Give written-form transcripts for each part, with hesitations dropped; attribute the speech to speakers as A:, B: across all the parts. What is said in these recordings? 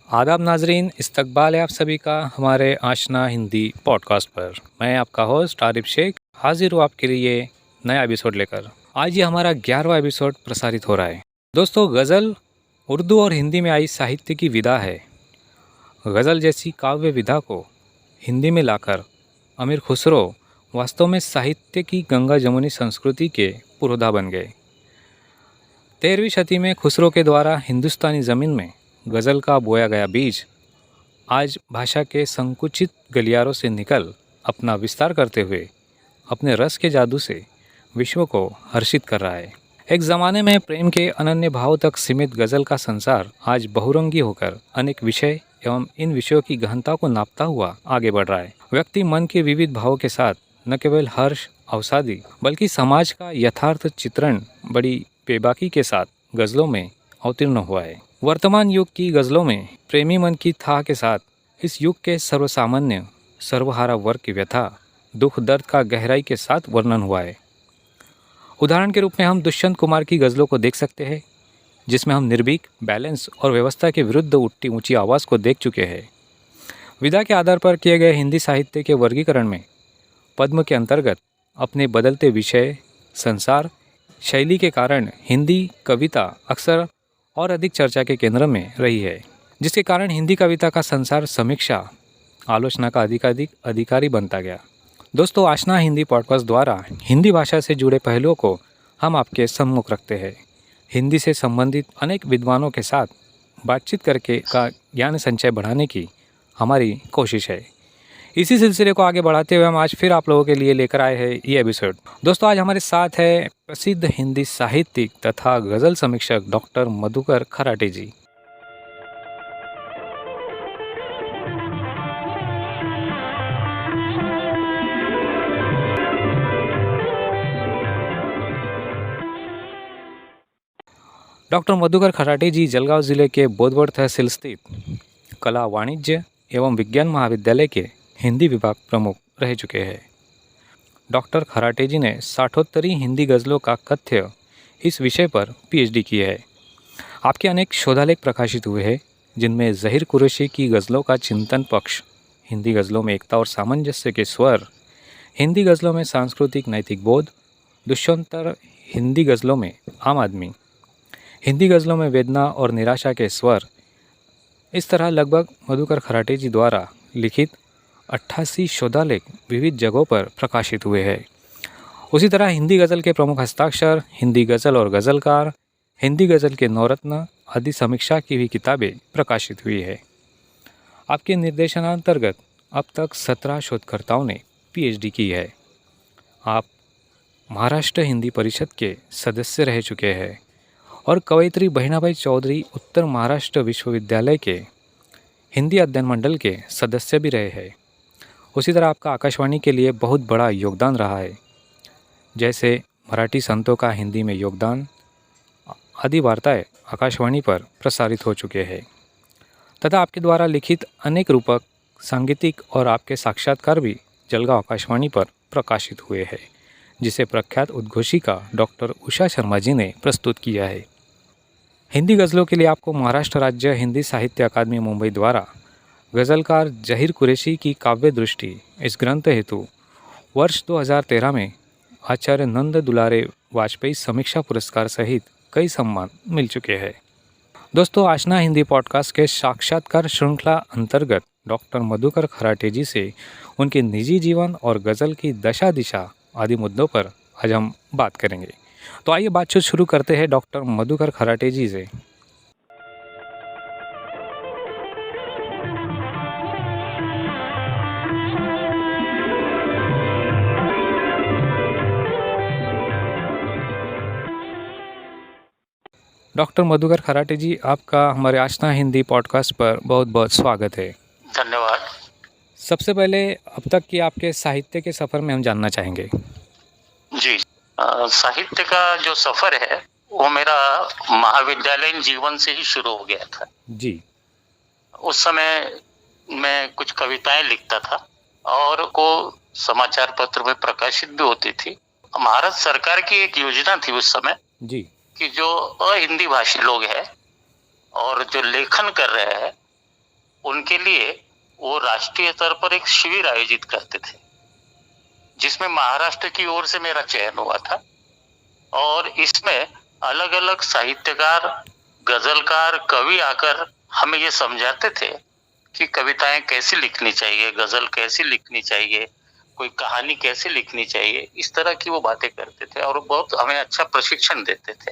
A: आदाब नाजरीन, इस्तकबाल है आप सभी का हमारे आशना हिंदी पॉडकास्ट पर। मैं आपका होस्ट आरिफ शेख हाजिर हूँ आपके लिए नया एपिसोड लेकर। आज ये हमारा 11वां एपिसोड प्रसारित हो रहा है। दोस्तों, गज़ल उर्दू और हिंदी में आई साहित्य की विधा है। गज़ल जैसी काव्य विधा को हिंदी में लाकर अमीर खुसरो वास्तव में साहित्य की गंगा जमुनी संस्कृति के पुरोधा बन गए। 13वीं शती में खुसरो के द्वारा हिंदुस्तानी ज़मीन में गज़ल का बोया गया बीज आज भाषा के संकुचित गलियारों से निकल अपना विस्तार करते हुए अपने रस के जादू से विश्व को हर्षित कर रहा है। एक ज़माने में प्रेम के अनन्य भाव तक सीमित गज़ल का संसार आज बहुरंगी होकर अनेक विषय एवं इन विषयों की गहनता को नापता हुआ आगे बढ़ रहा है। व्यक्ति मन के विविध भावों के साथ न केवल हर्ष अवसादी बल्कि समाज का यथार्थ चित्रण बड़ी बेबाकी के साथ गज़लों में अवतीर्ण हुआ है। वर्तमान युग की गज़लों में प्रेमी मन की थाह के साथ इस युग के सर्वसामान्य सर्वहारा वर्ग की व्यथा दुख दर्द का गहराई के साथ वर्णन हुआ है। उदाहरण के रूप में हम दुष्यंत कुमार की गज़लों को देख सकते हैं, जिसमें हम निर्भीक, बैलेंस और व्यवस्था के विरुद्ध उठती ऊंची आवाज़ को देख चुके हैं। विधा के आधार पर किए गए हिंदी साहित्य के वर्गीकरण में पद्म के अंतर्गत अपने बदलते विषय, संसार, शैली के कारण हिंदी कविता अक्सर और अधिक चर्चा के केंद्र में रही है, जिसके कारण हिंदी कविता का संसार समीक्षा आलोचना का अधिकाधिक अधिकारी बनता गया। दोस्तों, आशना हिंदी पॉडकास्ट द्वारा हिंदी भाषा से जुड़े पहलुओं को हम आपके सम्मुख रखते हैं। हिंदी से संबंधित अनेक विद्वानों के साथ बातचीत करके का ज्ञान संचय बढ़ाने की हमारी कोशिश है। इसी सिलसिले को आगे बढ़ाते हुए हम आज फिर आप लोगों के लिए लेकर आए हैं ये एपिसोड। दोस्तों, आज हमारे साथ है प्रसिद्ध हिंदी साहित्यिक तथा गज़ल समीक्षक डॉक्टर मधुकर खराटे जी। डॉक्टर मधुकर खराटे जी जलगांव ज़िले के बोधवड तहसील स्थित कला, वाणिज्य एवं विज्ञान महाविद्यालय के हिंदी विभाग प्रमुख रह चुके हैं। डॉक्टर खराटे जी ने साठोत्तरी हिंदी गज़लों का कथ्य इस विषय पर पीएचडी की है। आपके अनेक शोधालेख प्रकाशित हुए हैं, जिनमें ज़हीर कुरैशी की गज़लों का चिंतन पक्ष, हिंदी गज़लों में एकता और सामंजस्य के स्वर, हिंदी गज़लों में सांस्कृतिक नैतिक बोध, दुष्यंतर हिंदी गज़लों में आम आदमी, हिंदी गज़लों में वेदना और निराशा के स्वर। इस तरह लगभग मधुकर खराटे जी द्वारा लिखित 88 शोधालेख विविध जगहों पर प्रकाशित हुए हैं। उसी तरह हिंदी गज़ल के प्रमुख हस्ताक्षर, हिंदी गज़ल और गज़लकार, हिंदी गज़ल के नवरत्न आदि समीक्षा की भी किताबें प्रकाशित हुई है। आपके निर्देशनांतर्गत अब तक 17 शोधकर्ताओं ने पीएचडी की है। आप महाराष्ट्र हिंदी परिषद के सदस्य रह चुके हैं और कवयित्री बहिणाबाई चौधरी उत्तर महाराष्ट्र विश्वविद्यालय के हिंदी अध्ययन मंडल के सदस्य भी रहे हैं। उसी तरह आपका आकाशवाणी के लिए बहुत बड़ा योगदान रहा है, जैसे मराठी संतों का हिंदी में योगदान आदि वार्ताएं आकाशवाणी पर प्रसारित हो चुके हैं तथा आपके द्वारा लिखित अनेक रूपक, सांगीतिक और आपके साक्षात्कार भी जलगांव आकाशवाणी पर प्रकाशित हुए हैं, जिसे प्रख्यात उद्घोषिका डॉक्टर उषा शर्मा जी ने प्रस्तुत किया है। हिंदी गज़लों के लिए आपको महाराष्ट्र राज्य हिंदी साहित्य अकादमी मुंबई द्वारा गज़लकार ज़हीर कुरैशी की काव्य दृष्टि इस ग्रंथ हेतु वर्ष 2013 में आचार्य नंद दुलारे वाजपेयी समीक्षा पुरस्कार सहित कई सम्मान मिल चुके हैं। दोस्तों, आशना हिंदी पॉडकास्ट के साक्षात्कार श्रृंखला अंतर्गत डॉक्टर मधुकर खराटे जी से उनके निजी जीवन और गज़ल की दशा दिशा आदि मुद्दों पर आज हम बात करेंगे। तो आइए बातचीत शुरू करते हैं डॉक्टर मधुकर खराटे जी से। डॉक्टर मधुकर खराटे जी, आपका हमारे आशना हिंदी पॉडकास्ट पर बहुत बहुत स्वागत है।
B: धन्यवाद।
A: सबसे पहले अब तक की आपके साहित्य के सफ़र में हम जानना चाहेंगे।
B: जी, साहित्य का जो सफर है वो मेरा महाविद्यालयीन जीवन से ही शुरू हो गया था।
A: जी।
B: उस समय मैं कुछ कविताएं लिखता था और को समाचार पत्र में प्रकाशित भी होती थी। भारत सरकार की एक योजना थी उस समय
A: जी।
B: कि जो अहिंदी भाषी लोग हैं और जो लेखन कर रहे हैं उनके लिए वो राष्ट्रीय स्तर पर एक शिविर आयोजित करते थे, जिसमें महाराष्ट्र की ओर से मेरा चयन हुआ था। और इसमें अलग अलग साहित्यकार, गजलकार, कवि आकर हमें ये समझाते थे कि कविताएं कैसी लिखनी चाहिए, गजल कैसी लिखनी चाहिए, कोई कहानी कैसे लिखनी चाहिए। इस तरह की वो बातें करते थे और बहुत हमें अच्छा प्रशिक्षण देते थे,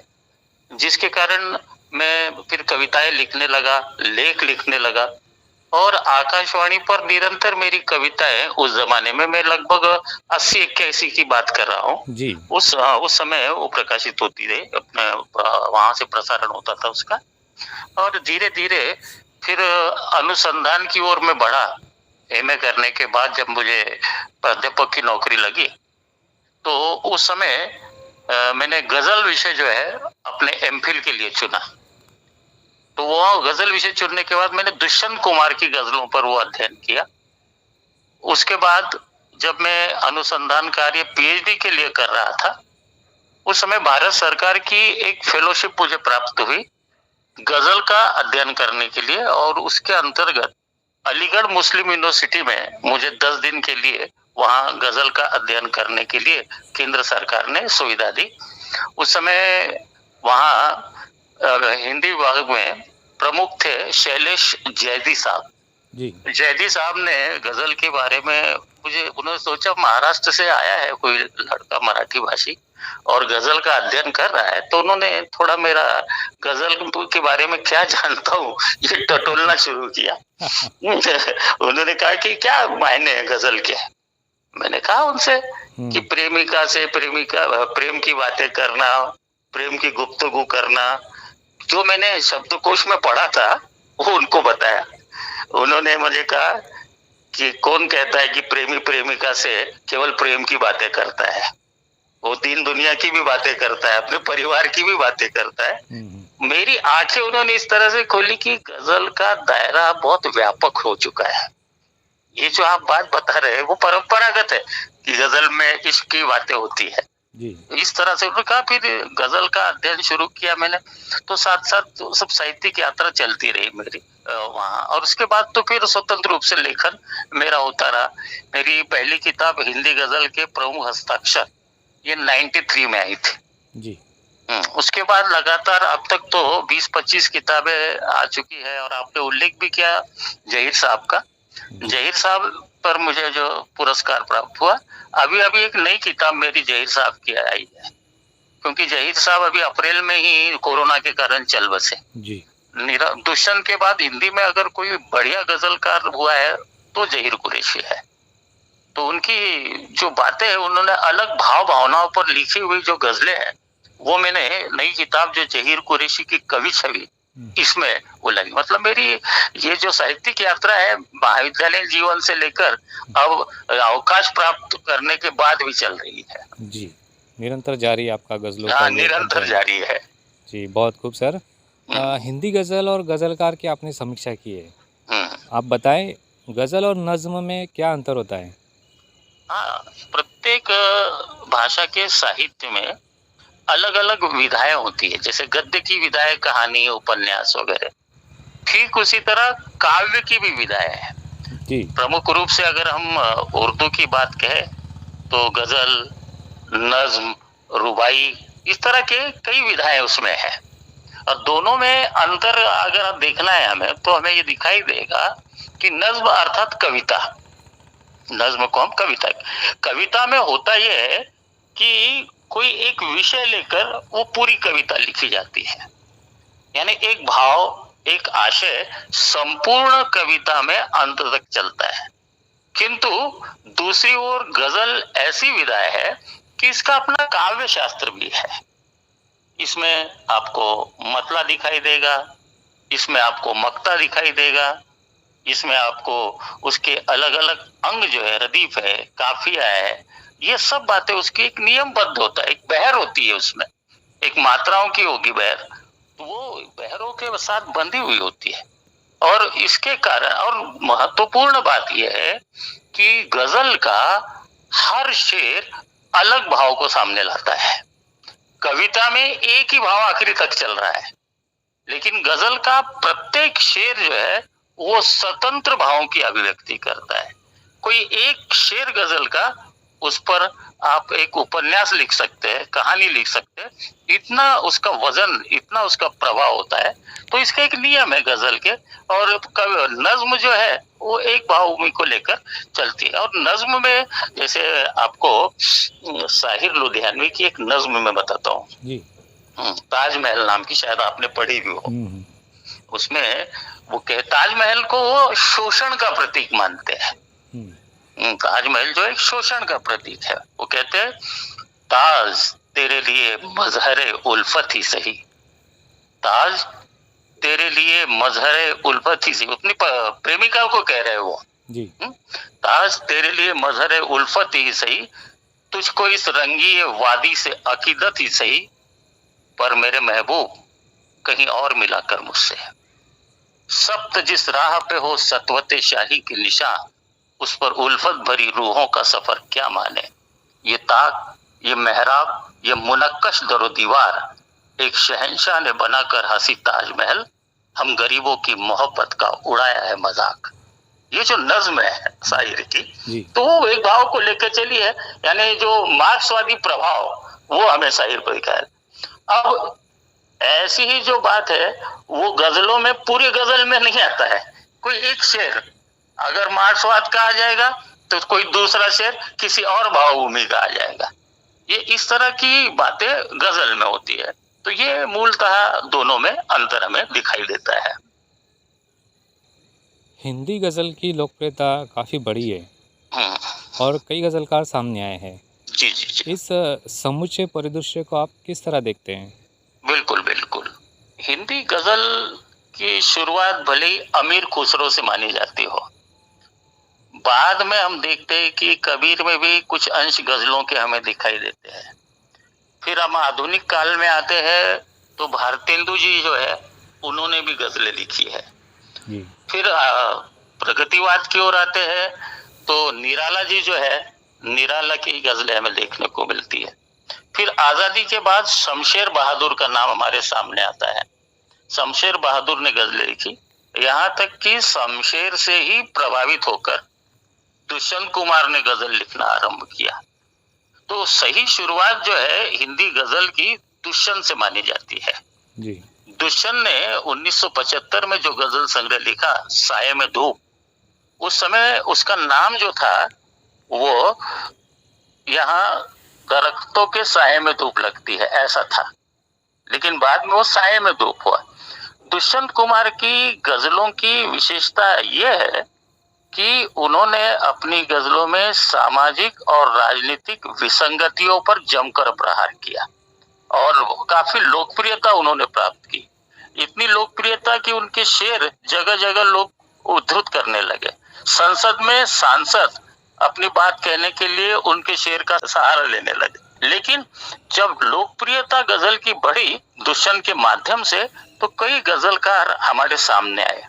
B: जिसके कारण मैं फिर कविताएं लिखने लगा, लेख लिखने लगा। और आकाशवाणी पर निरंतर मेरी कविताएं, उस जमाने में मैं लगभग 80-81 की बात कर रहा हूँ,
A: जी।
B: उस समय वो प्रकाशित होती रही, अपने वहां से प्रसारण होता था उसका। और धीरे धीरे फिर अनुसंधान की ओर मैं बढ़ा। एमए करने के बाद जब मुझे प्राध्यापक की नौकरी लगी, तो उस समय मैंने गजल विषय जो है अपने एमफिल के लिए चुना। तो वो गजल विषय चुनने के बाद मैंने दुष्यंत कुमार की गजलों पर वो अध्ययन किया। उसके बाद जब मैं अनुसंधान कार्य पीएचडी के लिए कर रहा था, उस समय भारत सरकार की एक फेलोशिप मुझे प्राप्त हुई गजल का अध्ययन करने के लिए। और उसके अंतर्गत अलीगढ़ मुस्लिम यूनिवर्सिटी में मुझे 10 दिन के लिए वहां गजल का अध्ययन करने के लिए केंद्र सरकार ने सुविधा दी। उस समय वहां हिंदी विभाग में प्रमुख थे शैलेश जैदी साहब।
A: जी।
B: जैदी साहब ने गजल के बारे में उन्होंने सोचा, महाराष्ट्र से आया है कोई लड़का मराठी भाषी और गजल का अध्ययन कर रहा है, तो उन्होंने थोड़ा मेरा गजल के बारे में क्या जानता हूँ ये टटोलना शुरू किया। उन्होंने कहा कि क्या मायने है गजल के। मैंने कहा उनसे कि प्रेमिका से प्रेम की बातें करना, प्रेम की गुफ्तगू करना। जो मैंने शब्दकोश में पढ़ा था वो उनको बताया। उन्होंने मुझे कहा कि कौन कहता है कि प्रेमी प्रेमिका से केवल प्रेम की बातें करता है, वो दीन दुनिया की भी बातें करता है, अपने परिवार की भी बातें करता है। मेरी आंखें उन्होंने इस तरह से खोली कि गजल का दायरा बहुत व्यापक हो चुका है। ये जो आप बात बता रहे हैं वो परंपरागत है कि गजल में इश्क की बातें होती है
A: जी।
B: इस तरह से। उन्होंने कहा, फिर गजल का अध्ययन शुरू किया मैंने। तो साथ साथ सब साहित्यिक यात्रा चलती रही मेरी वहाँ। और उसके बाद तो फिर स्वतंत्र रूप से लेखन मेरा होता रहा। मेरी पहली किताब हिंदी गजल के प्रमुख हस्ताक्षर ये 93 में आई थी
A: जी।
B: उसके बाद लगातार अब तक तो 20-25 किताबें आ चुकी है। और आपने उल्लेख भी किया जहीर साहब का। जहीर साहब पर मुझे जो पुरस्कार प्राप्त हुआ, अभी अभी एक नई किताब मेरी जहीर साहब की आई है, क्योंकि जहीर साहब अभी अप्रैल में ही कोरोना के कारण चल बसे
A: जी।
B: दुष्यंत के बाद हिंदी में अगर कोई बढ़िया गजलकार हुआ है तो जहीर कुरैशी है। तो उनकी जो बातें हैं, उन्होंने अलग भाव भावनाओं पर लिखी हुई जो गजलें हैं, वो मैंने नई किताब जो जहीर कुरैशी की कवि छवि इसमें वो लगी। मतलब मेरी ये जो साहित्यिक यात्रा है महाविद्यालय जीवन से लेकर अब अवकाश प्राप्त करने के बाद भी चल रही है।
A: जी, निरंतर जारी आपका गजलों का
B: हाँ, निरंतर जारी है
A: जी। बहुत खूब सर। हिंदी गजल और गजलकार की आपने समीक्षा की है, आप बताएं गजल और नज्म में क्या अंतर होता है?
B: हाँ, प्रत्येक भाषा के साहित्य में अलग अलग विधाएं होती है। जैसे गद्य की विधाएं कहानी, उपन्यास वगैरह, ठीक उसी तरह काव्य की भी विधाएं है
A: जी।
B: प्रमुख रूप से अगर हम उर्दू की बात कहें तो गजल, नज्म, रुबाई, इस तरह के कई विधाएं उसमें है। और दोनों में अंतर अगर देखना है हमें, तो हमें ये दिखाई देगा कि नज्म अर्थात कविता, नज्म को हम कविता में होता यह है कि कोई एक विषय लेकर वो पूरी कविता लिखी जाती है, यानी एक भाव, एक आशय संपूर्ण कविता में अंत तक चलता है। किंतु दूसरी ओर गजल ऐसी विधा है कि इसका अपना काव्य शास्त्र भी है। इसमें आपको मतला दिखाई देगा, इसमें आपको मक्ता दिखाई देगा, इसमें आपको उसके अलग अलग अंग जो है, रदीफ है, काफिया है, ये सब बातें उसकी एक नियमबद्ध होता है। एक बहर होती है उसमें, एक मात्राओं की होगी बहर, तो वो बहरों के साथ बंधी हुई होती है। और इसके कारण, और महत्वपूर्ण बात यह है कि गजल का हर शेर अलग भाव को सामने लाता है। कविता में एक ही भाव आखिरी तक चल रहा है, लेकिन गजल का प्रत्येक शेर जो है वो स्वतंत्र भावों की अभिव्यक्ति करता है। कोई एक शेर गजल का, उस पर आप एक उपन्यास लिख सकते हैं, कहानी लिख सकते हैं, इतना उसका वजन, इतना उसका प्रभाव होता है। तो इसका एक नियम है गजल के। और नज्म जो है वो एक भावभूमि को लेकर चलती है। और नज्म में जैसे आपको साहिर लुधियानवी की एक नज्म में बताता हूँ
A: जी।
B: ताजमहल नाम की, शायद आपने पढ़ी भी हो।
A: हम्म।
B: उसमें वो ताजमहल को वो शोषण का प्रतीक मानते हैं। ताजमहल जो एक शोषण का प्रतीक है। वो कहते हैं, ताज तेरे लिए मजहरे उल्फत ही सही, ताज तेरे लिए मजहरे उल्फत ही सही, अपनी प्रेमिका को कह रहे वो
A: जी।
B: ताज तेरे लिए मजहरे उल्फत ही सही, तुझको इस रंगी वादी से अकीदत ही सही, पर मेरे महबूब कहीं और मिला कर मुझसे। सप्त जिस राह पे हो सतवते शाही की निशान, उस पर उल्फत भरी रूहों का सफर क्या माने। ये ताक, ये मेहराब, ये मुनक्कश दरो दीवार, एक शहंशाह ने बनाकर हंसी ताजमहल, हम गरीबों की मोहब्बत का उड़ाया है मजाक। ये जो नज्म है शायरी की, तो वो एक भाव को लेकर चली है, यानी जो मार्क्सवादी प्रभाव वो हमें शायर को दिखा है। अब ऐसी ही जो बात है वो गजलों में, पूरी गजल में नहीं आता है। कोई एक शेर अगर मार्क्सवाद का आ जाएगा तो कोई दूसरा शेर किसी और भावभूमि का आ जाएगा। ये इस तरह की बातें गजल में होती है। तो ये मूलतः दोनों में अंतर हमें दिखाई देता है।
A: हिंदी गज़ल की लोकप्रियता काफ़ी बढ़ी है और कई गज़लकार सामने आए हैं।
B: जी जी जी।
A: इस समूचे परिदृश्य को आप किस तरह देखते हैं?
B: बिल्कुल बिल्कुल। हिंदी गजल की शुरुआत भले ही अमीर खुसरो से मानी जाती हो, बाद में हम देखते हैं कि कबीर में भी कुछ अंश गजलों के हमें दिखाई देते हैं। फिर हम आधुनिक काल में आते हैं तो भारतेंदु जी जो है उन्होंने भी गजलें लिखी है। फिर प्रगतिवाद की ओर आते हैं तो निराला जी जो है, निराला की गजलें हमें देखने को मिलती है। फिर आजादी के बाद शमशेर बहादुर का नाम हमारे सामने आता है। शमशेर बहादुर ने गजलें लिखी, यहाँ तक कि शमशेर से ही प्रभावित होकर दुष्यंत कुमार ने गजल लिखना आरंभ किया। तो सही शुरुआत जो है हिंदी गजल की दुष्यंत से मानी जाती है। जी। दुष्यंत ने 1975 में जो गजल संग्रह लिखा साये में धूप, उस समय उसका नाम जो था वो यहाँ दरख्तों के साये में धूप लगती है ऐसा था, लेकिन बाद में वो साये में धूप हुआ। दुष्यंत कुमार की गजलों की विशेषता यह है कि उन्होंने अपनी गजलों में सामाजिक और राजनीतिक विसंगतियों पर जमकर प्रहार किया और काफी लोकप्रियता उन्होंने प्राप्त की। इतनी लोकप्रियता कि उनके शेर जगह जगह लोग उद्धृत करने लगे। संसद में सांसद अपनी बात कहने के लिए उनके शेर का सहारा लेने लगे। लेकिन जब लोकप्रियता गजल की बढ़ी दुष्यंत के माध्यम से, तो कई गजलकार हमारे सामने आए,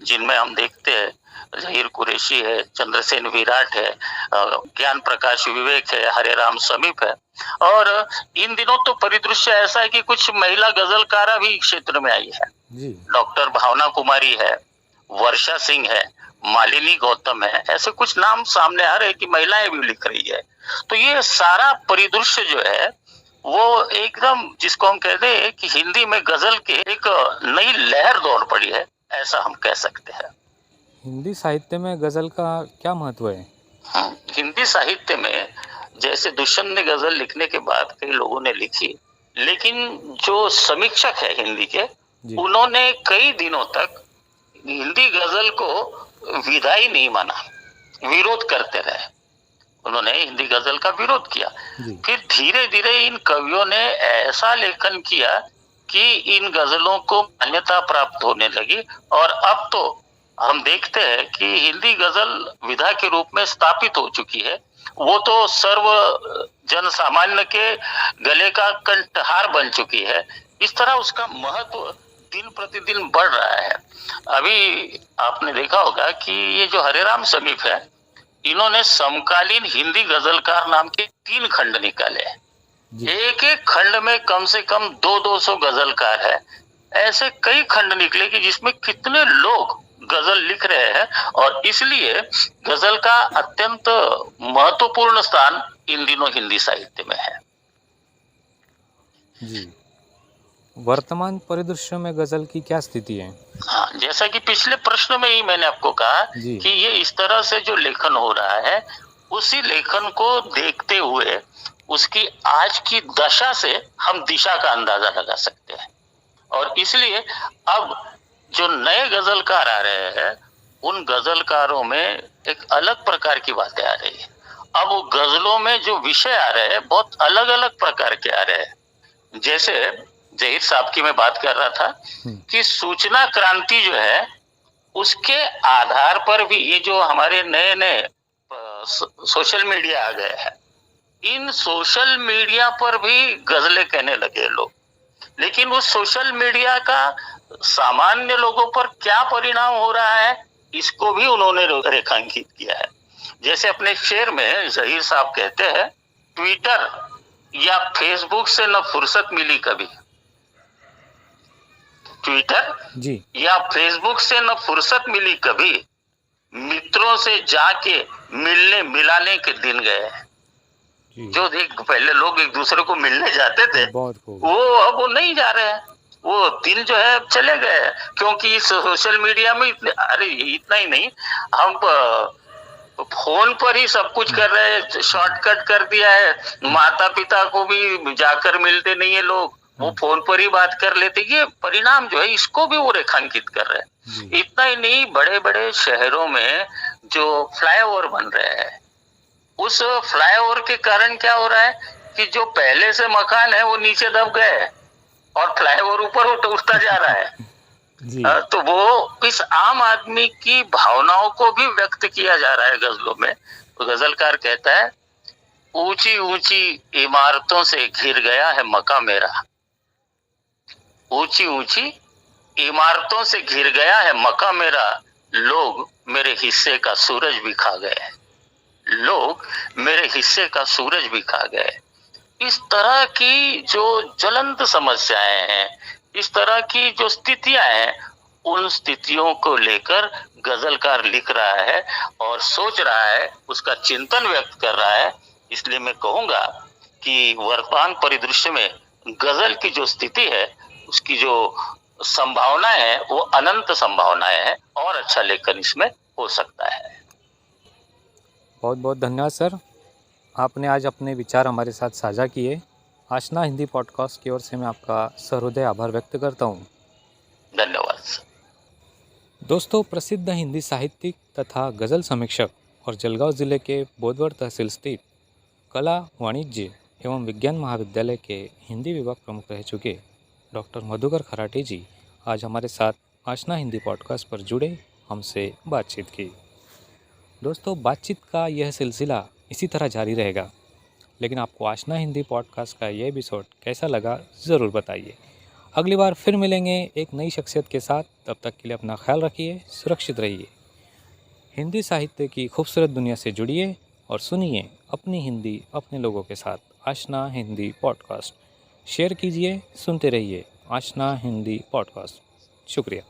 B: जिनमें हम देखते हैं जहीर कुरैशी है, चंद्रसेन विराट है, ज्ञान प्रकाश विवेक है, हरे राम समीप है। और इन दिनों तो परिदृश्य ऐसा है कि कुछ महिला गजलकारा भी क्षेत्र में आई है। डॉक्टर भावना कुमारी है, वर्षा सिंह है, मालिनी गौतम है, ऐसे कुछ नाम सामने आ रहे हैं कि महिलाएं भी लिख रही है। तो ये सारा परिदृश्य जो है वो एकदम, जिसको हम कहते हैं कि हिंदी में गजल के एक नई लहर दौड़ पड़ी है, ऐसा हम कह सकते हैं।
A: हिंदी साहित्य में गजल का क्या महत्व है?
B: हिंदी साहित्य में जैसे दुष्यंत ने गजल लिखने के बाद कई लोगों ने लिखी, लेकिन जो समीक्षक है हिंदी के, उन्होंने कई दिनों तक हिंदी गजल को विधायी नहीं माना, विरोध करते रहे। उन्होंने हिंदी गजल का विरोध किया। फिर धीरे धीरे इन कवियों ने ऐसा लेखन किया कि इन गजलों को मान्यता प्राप्त होने लगी और अब तो हम देखते हैं कि हिंदी गजल विधा के रूप में स्थापित हो चुकी है। वो तो सर्व जन सामान्य के गले का कंठहार बन चुकी है। इस तरह उसका महत्व दिन प्रतिदिन बढ़ रहा है। अभी आपने देखा होगा कि ये जो हरे राम समीप है, इन्होंने समकालीन हिंदी गजलकार नाम के 3 खंड निकाले हैं। एक एक खंड में कम से कम 200-200 गजलकार है। ऐसे कई खंड निकले कि जिसमें कितने लोग गजल लिख रहे हैं और इसलिए गजल का अत्यंत महत्वपूर्ण स्थान इन दिनों हिंदी साहित्य में है।
A: जी, वर्तमान परिदृश्य में गजल की क्या स्थिति है?
B: हाँ, जैसा कि पिछले प्रश्न में ही मैंने आपको कहा
A: जी।
B: कि ये इस तरह से जो लेखन हो रहा है, उसी लेखन को देखते हुए उसकी आज की दशा से हम दिशा का अंदाजा लगा सकते हैं। और इसलिए अब जो नए गजलकार आ रहे हैं, उन गजलकारों में एक अलग प्रकार की बातें आ रही है। अब वो गजलों में जो विषय आ रहे हैं, बहुत अलग-अलग प्रकार के आ रहे हैं। जैसे ज़हीर साहब की मैं बात कर रहा था कि सूचना क्रांति जो है, उसके आधार पर भी ये जो हमारे नए-नए सोशल मीडिया आ गए हैं, इन सोशल मीडिया पर भी गजलें कहने लगे लोग। लेकिन उस सोशल मीडिया का सामान्य लोगों पर क्या परिणाम हो रहा है, इसको भी उन्होंने रेखांकित किया है। जैसे अपने शेर में ज़हीर साहब कहते हैं, ट्विटर या फेसबुक से न फुर्सत मिली कभी। ट्विटर
A: जी।
B: या फेसबुक से न फुर्सत मिली कभी, मित्रों से जाके मिलने मिलाने के दिन गए। जो देख पहले लोग एक दूसरे को मिलने जाते थे,
A: बहुत खूब।
B: वो अब वो नहीं जा रहे हैं। वो दिन जो है चले गए, क्योंकि सोशल मीडिया में अरे इतना ही नहीं, हम फोन पर ही सब कुछ कर रहे हैं, शॉर्टकट कर दिया है। माता पिता को भी जाकर मिलते नहीं है लोग, वो फोन पर ही बात कर लेते। ये परिणाम जो है, इसको भी वो रेखांकित कर रहे हैं। इतना ही नहीं, बड़े बड़े शहरों में जो फ्लाईओवर बन रहे हैं, उस फ्लाईओवर के कारण क्या हो रहा है कि जो पहले से मकान है वो नीचे दब गए और फ्लाईओवर ऊपर उठता जा रहा है।
A: जी।
B: तो वो इस आम आदमी की भावनाओं को भी व्यक्त किया जा रहा है गजलों में। तो गजलकार कहता है, ऊंची ऊंची इमारतों से घिर गया है मका मेरा। ऊंची ऊंची इमारतों से घिर गया है मका मेरा, लोग मेरे हिस्से का सूरज भी खा गए। लोग मेरे हिस्से का सूरज भी खा गए। इस तरह की जो ज्वलंत समस्याएं हैं, इस तरह की जो स्थितियां हैं, उन स्थितियों को लेकर गजलकार लिख रहा है और सोच रहा है, उसका चिंतन व्यक्त कर रहा है। इसलिए मैं कहूंगा कि वर्तमान परिदृश्य में गजल की जो स्थिति है, उसकी जो संभावनाएं है, वो अनंत संभावनाएं हैं और अच्छा लेखन इसमें हो सकता है।
A: बहुत बहुत धन्यवाद सर, आपने आज अपने विचार हमारे साथ साझा किए। आशना हिंदी पॉडकास्ट की ओर से मैं आपका सहृदय आभार व्यक्त करता हूँ।
B: धन्यवाद सर।
A: दोस्तों, प्रसिद्ध हिंदी साहित्यिक तथा गज़ल समीक्षक और जलगांव ज़िले के बोदवड तहसील स्थित कला, वाणिज्य एवं विज्ञान महाविद्यालय के हिंदी विभाग प्रमुख रह चुके डॉक्टर मधुकर खराटे जी आज हमारे साथ आशना हिंदी पॉडकास्ट पर जुड़े, हमसे बातचीत की। दोस्तों, बातचीत का यह सिलसिला इसी तरह जारी रहेगा, लेकिन आपको आशना हिंदी पॉडकास्ट का यह एपिसोड कैसा लगा ज़रूर बताइए। अगली बार फिर मिलेंगे एक नई शख्सियत के साथ। तब तक के लिए अपना ख्याल रखिए, सुरक्षित रहिए। हिंदी साहित्य की खूबसूरत दुनिया से जुड़िए और सुनिए अपनी हिंदी अपने लोगों के साथ। आशना हिंदी पॉडकास्ट शेयर कीजिए, सुनते रहिए। आशना हिंदी पॉडकास्ट। शुक्रिया।